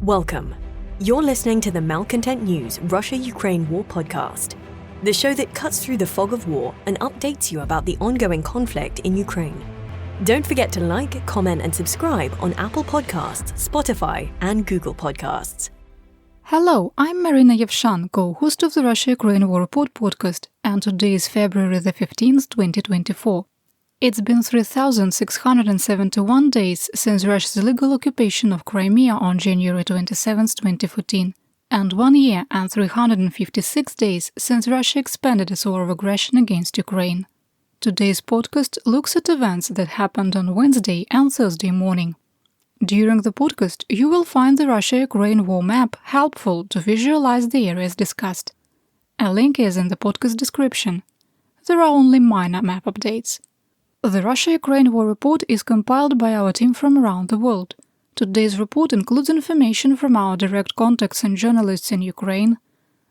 Welcome. You're listening to the Malcontent News Russia-Ukraine War podcast, the show that cuts through the fog of war and updates you about the ongoing conflict in Ukraine. Don't forget to like, comment, and subscribe on Apple Podcasts, Spotify, and Google Podcasts. Hello, I'm Marina Yevshan, co-host of the Russia-Ukraine War Report podcast, and today is February the 15th, 2024. It's been 3,671 days since Russia's illegal occupation of Crimea on January 27, 2014, and 1 year and 356 days since Russia expanded its war of aggression against Ukraine. Today's podcast looks at events that happened on Wednesday and Thursday morning. During the podcast, you will find the Russia-Ukraine war map helpful to visualize the areas discussed. A link is in the podcast description. There are only minor map updates. The Russia-Ukraine War Report is compiled by our team from around the world. Today's report includes information from our direct contacts and journalists in Ukraine,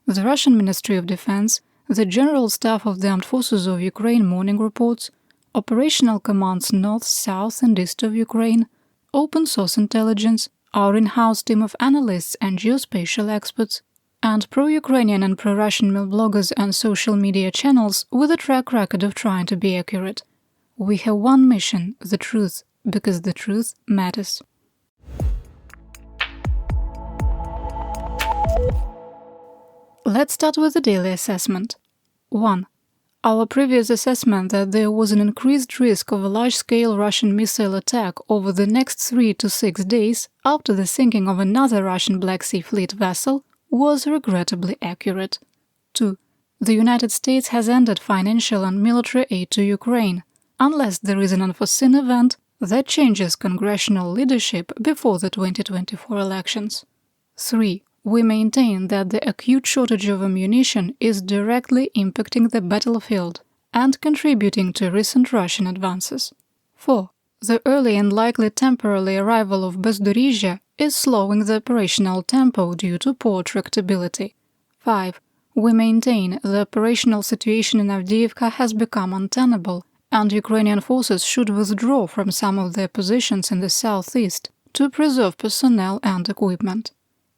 the Russian Ministry of Defense, the General Staff of the Armed Forces of Ukraine morning reports, operational commands north, south and east of Ukraine, open source intelligence, our in-house team of analysts and geospatial experts, and pro-Ukrainian and pro-Russian bloggers and social media channels with a track record of trying to be accurate. We have one mission, the truth, because the truth matters. Let's start with the daily assessment. 1. Our previous assessment that there was an increased risk of a large-scale Russian missile attack over the next 3 to 6 days after the sinking of another Russian Black Sea Fleet vessel was regrettably accurate. 2. The United States has ended financial and military aid to Ukraine, unless there is an unforeseen event that changes congressional leadership before the 2024 elections. 3. We maintain that the acute shortage of ammunition is directly impacting the battlefield and contributing to recent Russian advances. 4. The early and likely temporary arrival of Zaporizhzhia is slowing the operational tempo due to poor tractability. 5. We maintain the operational situation in Avdiivka has become untenable, and Ukrainian forces should withdraw from some of their positions in the southeast to preserve personnel and equipment.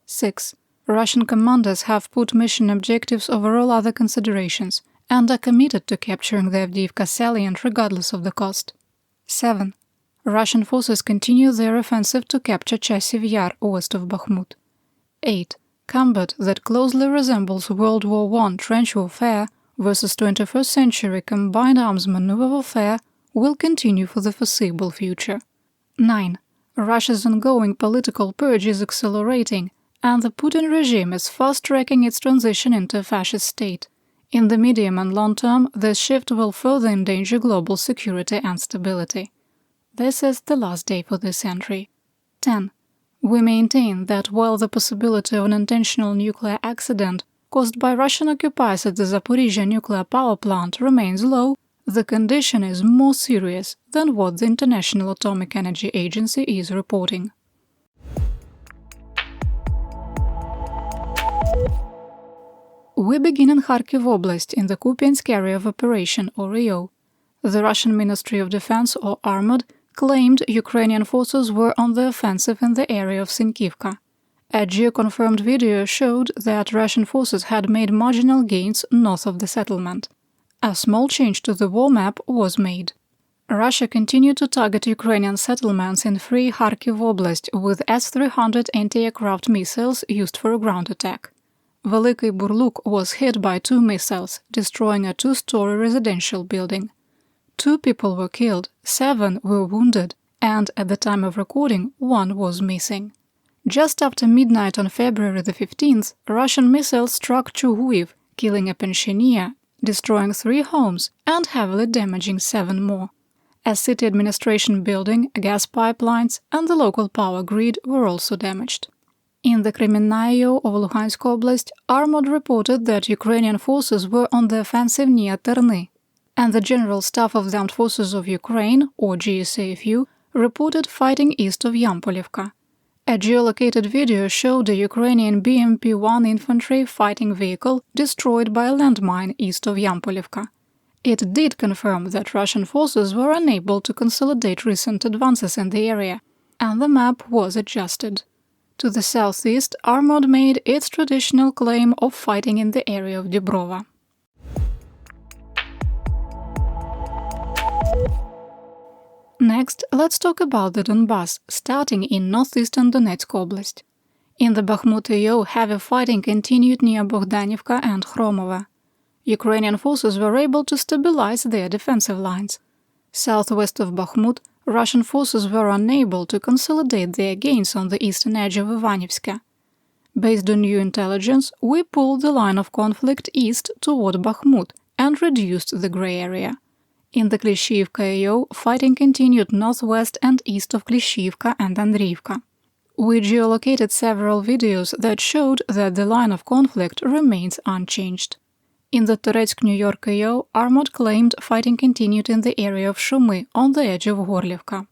6. Russian commanders have put mission objectives over all other considerations and are committed to capturing the Avdiivka salient regardless of the cost. 7. Russian forces continue their offensive to capture Chasiv Yar west of Bakhmut. 8. Combat that closely resembles World War I trench warfare versus 21st century combined arms maneuver warfare will continue for the foreseeable future. 9. Russia's ongoing political purge is accelerating, and the Putin regime is fast-tracking its transition into a fascist state. In the medium and long term, this shift will further endanger global security and stability. This is the last day for this entry. 10. We maintain that while the possibility of an intentional nuclear accident caused by Russian occupiers at the Zaporizhzhia nuclear power plant remains low, the condition is more serious than what the International Atomic Energy Agency is reporting. We begin in Kharkiv Oblast in the Kupiansk Area of Operation, or EO. The Russian Ministry of Defense, or Armored, claimed Ukrainian forces were on the offensive in the area of Sinkivka. A geo-confirmed video showed that Russian forces had made marginal gains north of the settlement. A small change to the war map was made. Russia continued to target Ukrainian settlements in Free Kharkiv Oblast with S-300 anti-aircraft missiles used for a ground attack. Veliky Burluk was hit by 2 missiles, destroying a 2-story residential building. 2 people were killed, 7 were wounded, and at the time of recording, 1 was missing. Just after midnight on February the 15th, Russian missiles struck Chuguiv, killing a pensioner, destroying 3 homes and heavily damaging 7 more. A city administration building, gas pipelines and the local power grid were also damaged. In the Kremennaio of Luhansk Oblast, Armored reported that Ukrainian forces were on the offensive near Terny, and the General Staff of the Armed Forces of Ukraine, or GSAFU, reported fighting east of Yampolivka. A geolocated video showed a Ukrainian BMP-1 infantry fighting vehicle destroyed by a landmine east of Yampolivka. It did confirm that Russian forces were unable to consolidate recent advances in the area, and the map was adjusted. To the southeast, Armod made its traditional claim of fighting in the area of Dubrova. Next, let's talk about the Donbas, starting in northeastern Donetsk Oblast. In the Bakhmut AO, heavy fighting continued near Bogdanivka and Khromovo. Ukrainian forces were able to stabilize their defensive lines. Southwest of Bakhmut, Russian forces were unable to consolidate their gains on the eastern edge of Ivanivska. Based on new intelligence, we pulled the line of conflict east toward Bakhmut and reduced the grey area. In the Klishchiivka AO, fighting continued northwest and east of Klishchiivka and Andriivka. We geolocated several videos that showed that the line of conflict remains unchanged. In the Toretsk, New York AO, Armod claimed fighting continued in the area of Shumy on the edge of Gorlivka.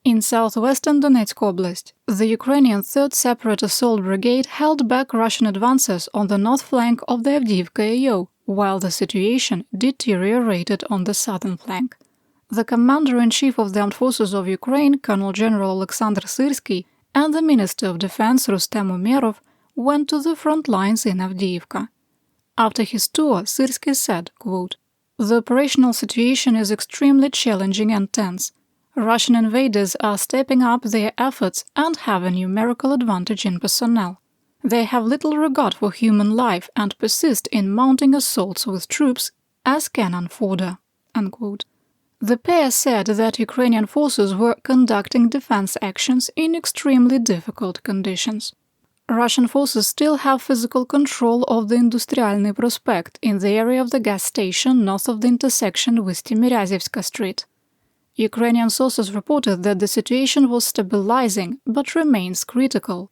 In southwestern Donetsk Oblast, the Ukrainian 3rd Separate Assault Brigade held back Russian advances on the north flank of the Avdiivka AO, while the situation deteriorated on the southern flank. The Commander-in-Chief of the Armed Forces of Ukraine, Colonel General Alexander Syrsky, and the Minister of Defense Rustem Umerov went to the front lines in Avdiivka. After his tour, Syrsky said, quote, "The operational situation is extremely challenging and tense. Russian invaders are stepping up their efforts and have a numerical advantage in personnel. They have little regard for human life and persist in mounting assaults with troops as cannon fodder." Unquote. The pair said that Ukrainian forces were conducting defense actions in extremely difficult conditions. Russian forces still have physical control of the Industrialny Prospect in the area of the gas station north of the intersection with Timiryazevska Street. Ukrainian sources reported that the situation was stabilizing but remains critical.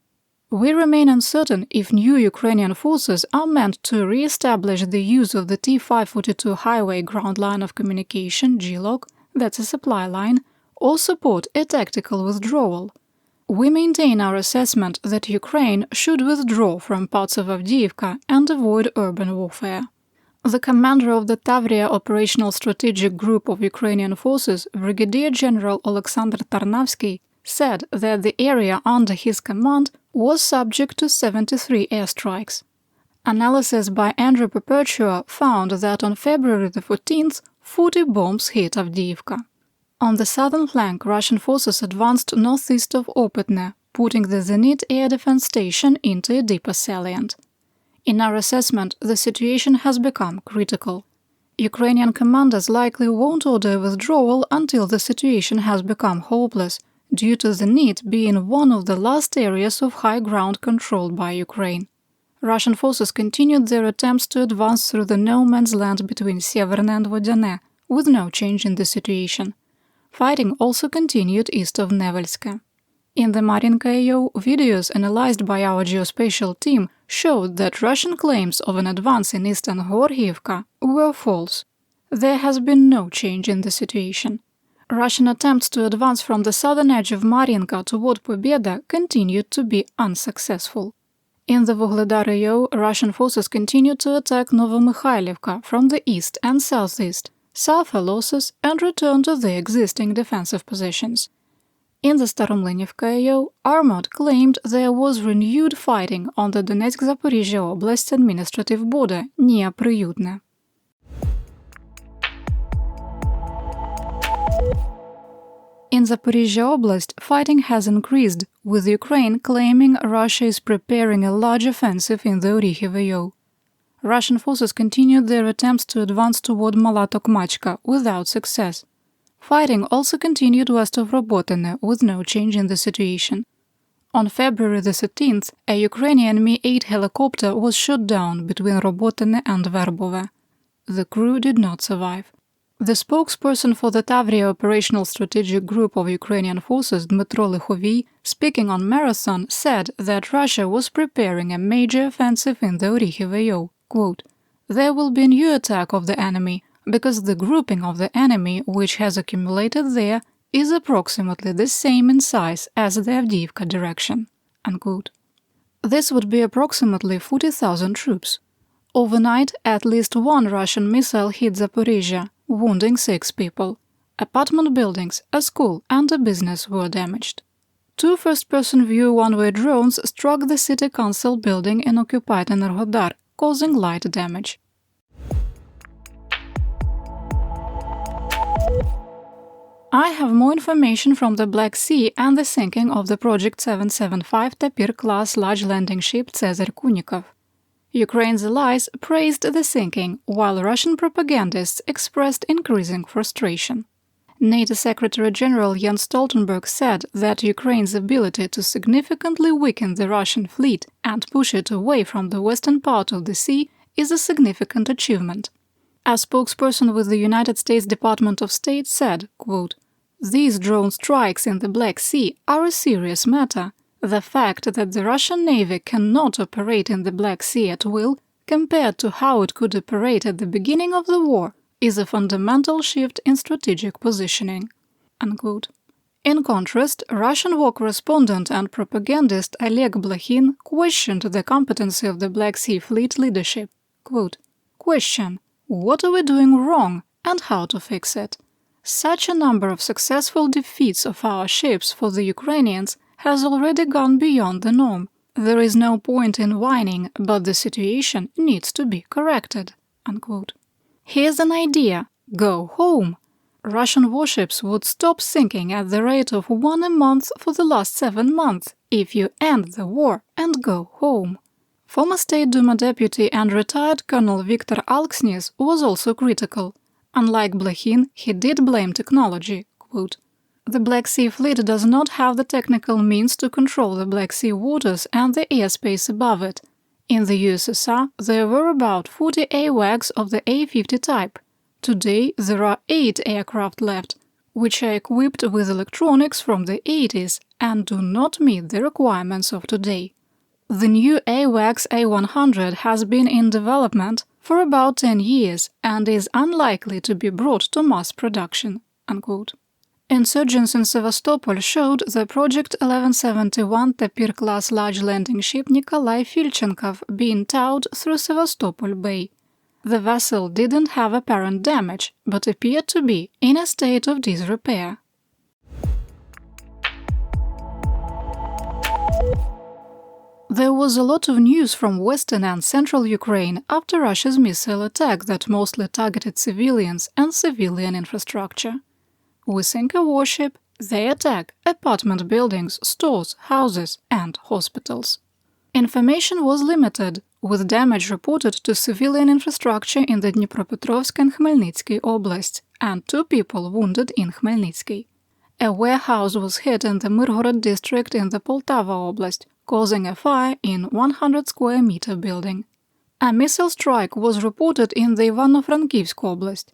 We remain uncertain if new Ukrainian forces are meant to re-establish the use of the T-542 highway ground line of communication GLOC, that's a supply line, or support a tactical withdrawal. We maintain our assessment that Ukraine should withdraw from parts of Avdiivka and avoid urban warfare. The commander of the Tavria Operational Strategic Group of Ukrainian Forces, Brigadier General Alexander Tarnavsky, said that the area under his command was subject to 73 airstrikes. Analysis by Andrew Perpetua found that on February the 14th, 40 bombs hit Avdiivka. On the southern flank, Russian forces advanced northeast of Opytne, putting the Zenit air defense station into a deeper salient. In our assessment, the situation has become critical. Ukrainian commanders likely won't order withdrawal until the situation has become hopeless, due to Zenit being one of the last areas of high ground controlled by Ukraine. Russian forces continued their attempts to advance through the no-man's land between Severne and Vodyane, with no change in the situation. Fighting also continued east of Nevelske. In the Marinka AO, videos analyzed by our geospatial team showed that Russian claims of an advance in eastern Gorhiivka were false. There has been no change in the situation. Russian attempts to advance from the southern edge of Marinka toward Pobeda continued to be unsuccessful. In the Vuhledar AO, Russian forces continued to attack Novomykhailivka from the east and southeast, suffer losses, and return to their existing defensive positions. In the Staromlynivka AO, Armod claimed there was renewed fighting on the Donetsk-Zaporizhzhia Oblast administrative border near Pryutne. In Zaporizhzhia Oblast, fighting has increased, with Ukraine claiming Russia is preparing a large offensive in the Orikhiv AO. Russian forces continued their attempts to advance toward Mala-Tokmachka without success. Fighting also continued west of Robotyne with no change in the situation. On February the 13th, a Ukrainian Mi-8 helicopter was shot down between Robotyne and Verbove. The crew did not survive. The spokesperson for the Tavria Operational Strategic Group of Ukrainian Forces, Dmytro Lychovy, speaking on Marathon, said that Russia was preparing a major offensive in the Orikhiv AO. Quote, "There will be a new attack of the enemy, because the grouping of the enemy which has accumulated there is approximately the same in size as the Avdiivka direction." Unquote. This would be approximately 40,000 troops. Overnight, at least one Russian missile hit Zaporizhzhia, wounding 6 people. Apartment buildings, a school, and a business were damaged. 2 first-person view one-way drones struck the city council building in occupied Enerhodar, causing light damage. I have more information from the Black Sea and the sinking of the Project 775 Tapir-class large landing ship Cezar Kunikov. Ukraine's allies praised the sinking, while Russian propagandists expressed increasing frustration. NATO Secretary-General Jens Stoltenberg said that Ukraine's ability to significantly weaken the Russian fleet and push it away from the western part of the sea is a significant achievement. A spokesperson with the United States Department of State said, quote, "These drone strikes in the Black Sea are a serious matter. The fact that the Russian Navy cannot operate in the Black Sea at will, compared to how it could operate at the beginning of the war, is a fundamental shift in strategic positioning." Unquote. In contrast, Russian war correspondent and propagandist Oleg Blokhin questioned the competency of the Black Sea Fleet leadership. Quote, "Question: what are we doing wrong and how to fix it? Such a number of successful defeats of our ships for the Ukrainians has already gone beyond the norm. There is no point in whining, but the situation needs to be corrected." Unquote. Here's an idea: go home. Russian warships would stop sinking at the rate of 1 a month for the last 7 months if you end the war and go home. Former State Duma deputy and retired Colonel Viktor Alksnis was also critical. Unlike Blokhin, he did blame technology. Quote, "The Black Sea Fleet does not have the technical means to control the Black Sea waters and the airspace above it. In the USSR, there were about 40 AWACS of the A-50 type. Today, there are 8 aircraft left, which are equipped with electronics from the 80s and do not meet the requirements of today. The new AWACS A-100 has been in development for about 10 years and is unlikely to be brought to mass production." Unquote. Insurgents in Sevastopol showed the Project 1171 Tapir-class large landing ship Nikolai Filchenkov being towed through Sevastopol Bay. The vessel didn't have apparent damage, but appeared to be in a state of disrepair. There was a lot of news from western and central Ukraine after Russia's missile attack that mostly targeted civilians and civilian infrastructure. We sink a warship, they attack apartment buildings, stores, houses, and hospitals. Information was limited, with damage reported to civilian infrastructure in the Dnipropetrovsk and Khmelnytsky oblasts, and 2 people wounded in Khmelnytsky. A warehouse was hit in the Myrgorod district in the Poltava Oblast, causing a fire in 100 square meter building. A missile strike was reported in the Ivano-Frankivsk Oblast.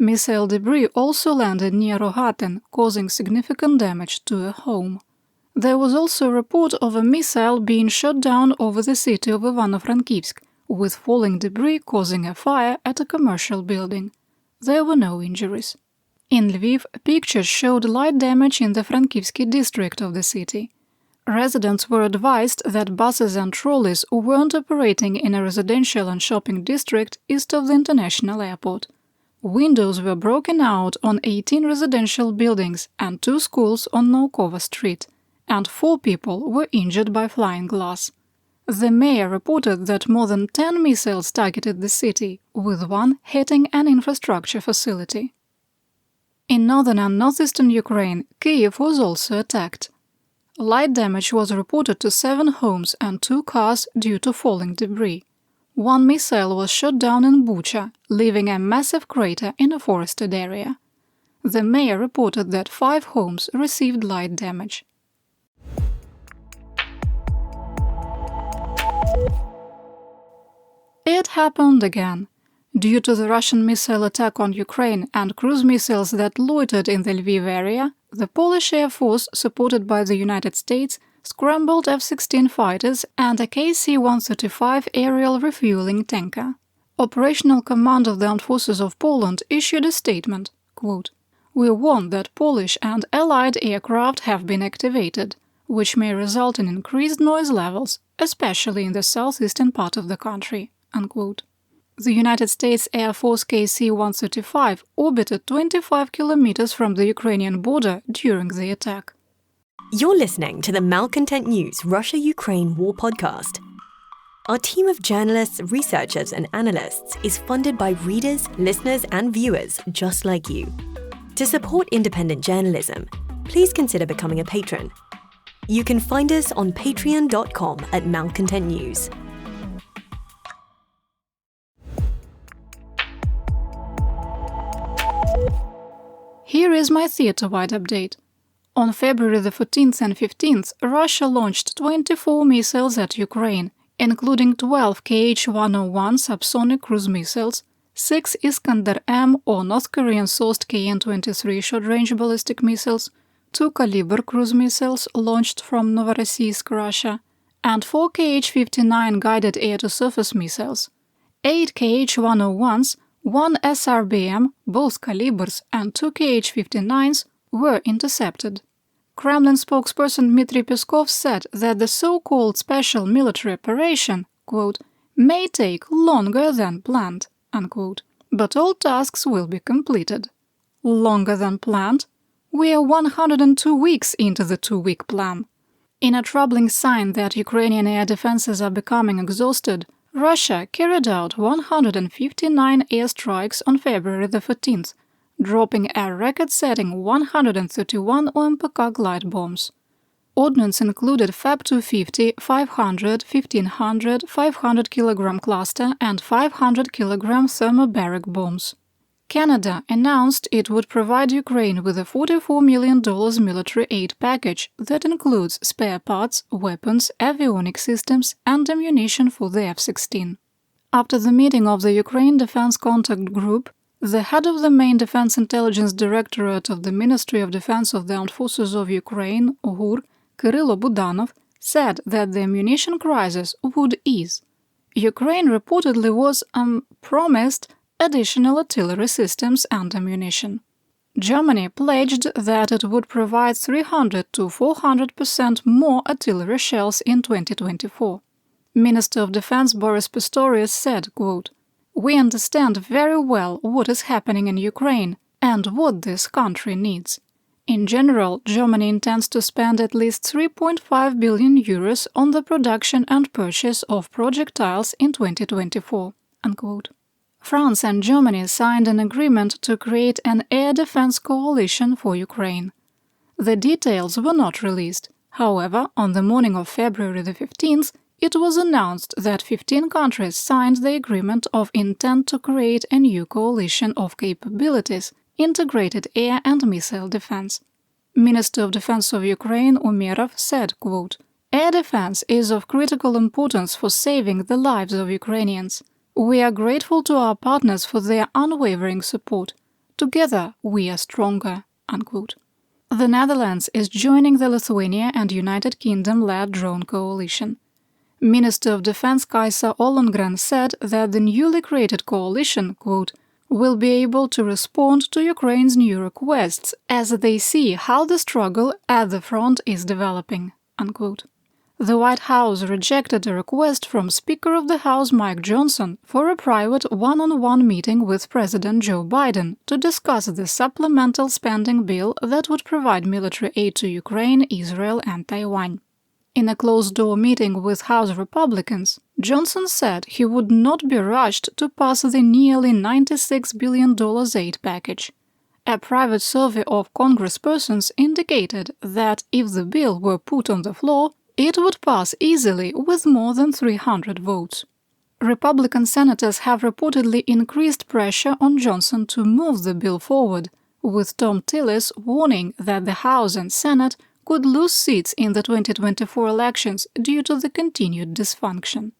Missile debris also landed near Rogatin, causing significant damage to a home. There was also a report of a missile being shot down over the city of Ivano-Frankivsk, with falling debris causing a fire at a commercial building. There were no injuries. In Lviv, pictures showed light damage in the Frankivsky district of the city. Residents were advised that buses and trolleys weren't operating in a residential and shopping district east of the international airport. Windows were broken out on 18 residential buildings and 2 schools on Naukova Street, and 4 people were injured by flying glass. The mayor reported that more than 10 missiles targeted the city, with 1 hitting an infrastructure facility. In northern and northeastern Ukraine, Kyiv was also attacked. Light damage was reported to 7 homes and 2 cars due to falling debris. 1 missile was shot down in Bucha, leaving a massive crater in a forested area. The mayor reported that 5 homes received light damage. It happened again. Due to the Russian missile attack on Ukraine and cruise missiles that loitered in the Lviv area, the Polish Air Force, supported by the United States, scrambled F-16 fighters and a KC-135 aerial refueling tanker. Operational Command of the Armed Forces of Poland issued a statement, quote, "We warn that Polish and Allied aircraft have been activated, which may result in increased noise levels, especially in the southeastern part of the country." Unquote. The United States Air Force KC-135 orbited 25 kilometers from the Ukrainian border during the attack. You're listening to the Malcontent News Russia-Ukraine War podcast. Our team of journalists, researchers, and analysts is funded by readers, listeners, and viewers just like you. To support independent journalism, please consider becoming a patron. You can find us on patreon.com/malcontentnews. Here is my Theaterwide update. On February the 14th and 15th, Russia launched 24 missiles at Ukraine, including 12 Kh-101 subsonic cruise missiles, 6 Iskander-M or North Korean-sourced KN-23 short-range ballistic missiles, 2 Kalibr cruise missiles launched from Novorossiysk, Russia, and 4 Kh-59 guided air-to-surface missiles. 8 Kh-101s, 1 SRBM, both Kalibrs, and 2 Kh-59s were intercepted. Kremlin spokesperson Dmitry Peskov said that the so-called special military operation, quote, may take longer than planned, unquote, but all tasks will be completed. Longer than planned? We are 102 weeks into the 2-week plan. In a troubling sign that Ukrainian air defenses are becoming exhausted, Russia carried out 159 airstrikes on February the 14th, dropping a record-setting 131 OMPK glide bombs. Ordnance included Fab-250, 500, 1500, 500 kg cluster and 500 kg thermobaric bombs. Canada announced it would provide Ukraine with a $44 million military aid package that includes spare parts, weapons, avionics systems, and ammunition for the F-16. After the meeting of the Ukraine Defense Contact Group, the head of the main Defense Intelligence Directorate of the Ministry of Defense of the Armed Forces of Ukraine, UGUR, Kyrylo Budanov, said that the ammunition crisis would ease. Ukraine reportedly was promised additional artillery systems and ammunition. Germany pledged that it would provide 300 to 400% more artillery shells in 2024. Minister of Defense Boris Pistorius said, quote, "We understand very well what is happening in Ukraine and what this country needs. In general, Germany intends to spend at least 3.5 billion euros on the production and purchase of projectiles in 2024." Unquote. France and Germany signed an agreement to create an air defense coalition for Ukraine. The details were not released. However, on the morning of February the 15th, it was announced that 15 countries signed the agreement of intent to create a new coalition of capabilities, integrated air and missile defense. Minister of Defense of Ukraine Umerov said, quote, "Air defense is of critical importance for saving the lives of Ukrainians. We are grateful to our partners for their unwavering support. Together we are stronger." Unquote. The Netherlands is joining the Lithuania and United Kingdom-led drone coalition. Minister of Defense Kajsa Ollongren said that the newly created coalition, quote, will be able to respond to Ukraine's new requests as they see how the struggle at the front is developing, unquote. The White House rejected a request from Speaker of the House Mike Johnson for a private one-on-one meeting with President Joe Biden to discuss the supplemental spending bill that would provide military aid to Ukraine, Israel, and Taiwan. In a closed-door meeting with House Republicans, Johnson said he would not be rushed to pass the nearly $96 billion aid package. A private survey of congresspersons indicated that if the bill were put on the floor, it would pass easily with more than 300 votes. Republican senators have reportedly increased pressure on Johnson to move the bill forward, with Tom Tillis warning that the House and Senate could lose seats in the 2024 elections due to the continued dysfunction.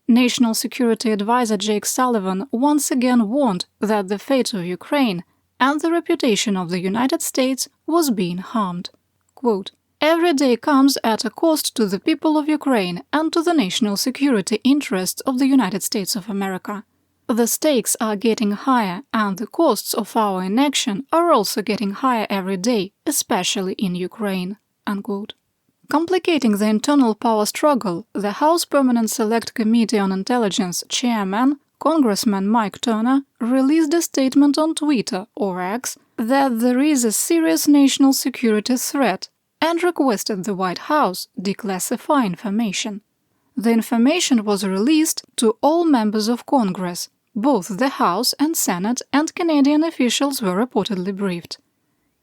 National Security Advisor Jake Sullivan once again warned that the fate of Ukraine and the reputation of the United States was being harmed. Quote, "Every day comes at a cost to the people of Ukraine and to the national security interests of the United States of America. The stakes are getting higher and the costs of our inaction are also getting higher every day, especially in Ukraine." Unquote. Complicating the internal power struggle, the House Permanent Select Committee on Intelligence chairman, Congressman Mike Turner, released a statement on Twitter, or X, that there is a serious national security threat and requested the White House declassify information. The information was released to all members of Congress. Both the House and Senate and Canadian officials were reportedly briefed.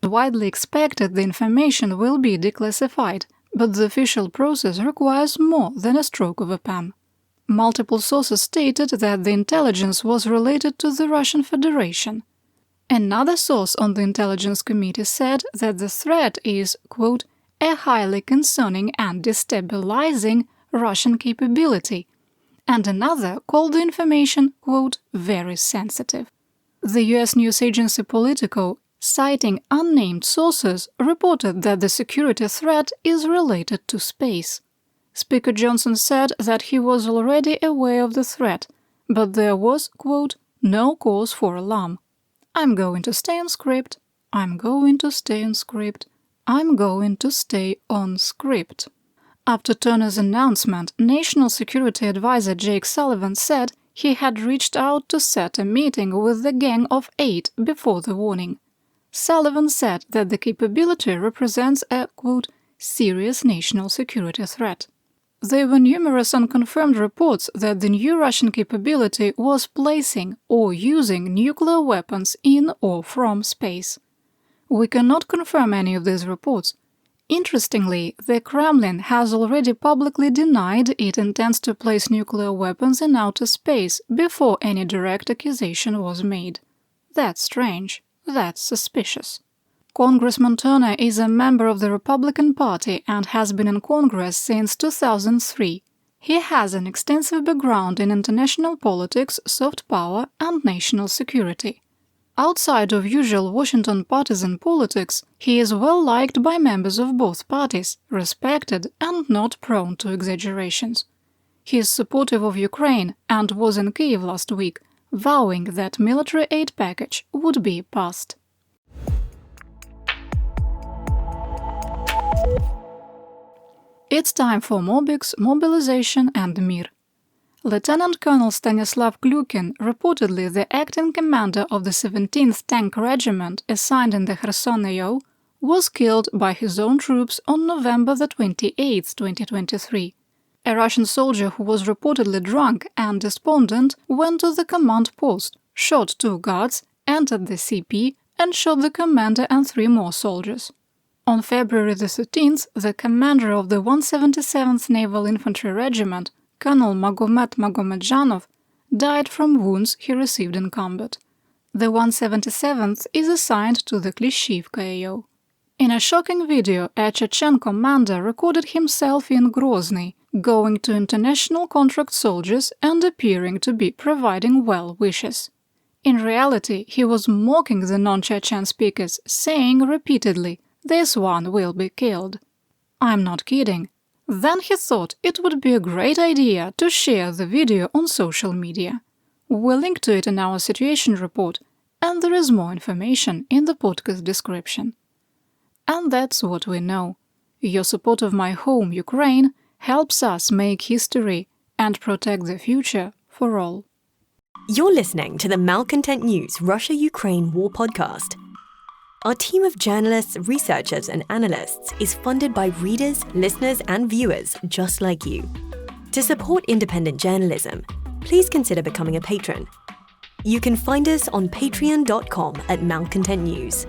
Widely expected the information will be declassified, but the official process requires more than a stroke of a pen. Multiple sources stated that the intelligence was related to the Russian Federation. Another source on the Intelligence Committee said that the threat is, quote, a highly concerning and destabilizing Russian capability, and another called the information, quote, very sensitive. The US news agency Politico, citing unnamed sources, reported that the security threat is related to space. Speaker Johnson said that he was already aware of the threat, but there was, quote, no cause for alarm. I'm going to stay on script. I'm going to stay on script. I'm going to stay on script. After Turner's announcement, National Security Advisor Jake Sullivan said he had reached out to set a meeting with the Gang of 8 before the warning. Sullivan said that the capability represents a, quote, serious national security threat. There were numerous unconfirmed reports that the new Russian capability was placing or using nuclear weapons in or from space. We cannot confirm any of these reports. Interestingly, the Kremlin has already publicly denied it intends to place nuclear weapons in outer space before any direct accusation was made. That's strange. That's suspicious. Congressman Turner is a member of the Republican Party and has been in Congress since 2003. He has an extensive background in international politics, soft power, and national security. Outside of usual Washington partisan politics, he is well liked by members of both parties, respected and not prone to exaggerations. He is supportive of Ukraine and was in Kyiv last week, vowing that military aid package would be passed. It's time for Mobiks, Mobilization and Mir. Lieutenant Colonel Stanislav Klukin, reportedly the acting commander of the 17th Tank Regiment assigned in the Kherson AO, was killed by his own troops on November 28, 2023. A Russian soldier who was reportedly drunk and despondent went to the command post, shot 2 guards, entered the CP and shot the commander and 3 more soldiers. On February 13th, the commander of the 177th Naval Infantry Regiment, Colonel Magomet Magomedjanov, died from wounds he received in combat. The 177th is assigned to the Klishivka AO. In a shocking video, a Chechen commander recorded himself in Grozny, going to international contract soldiers and appearing to be providing well wishes. In reality, he was mocking the non-Chechen speakers, saying repeatedly, "This one will be killed." I'm not kidding. Then he thought it would be a great idea to share the video on social media. We'll link to it in our situation report, and there is more information in the podcast description. And that's what we know. Your support of my home, Ukraine, helps us make history and protect the future for all. You're listening to the Malcontent News Russia-Ukraine War Podcast. Our team of journalists, researchers, and analysts is funded by readers, listeners, and viewers just like you. To support independent journalism, please consider becoming a patron. You can find us on patreon.com@malcontentnews.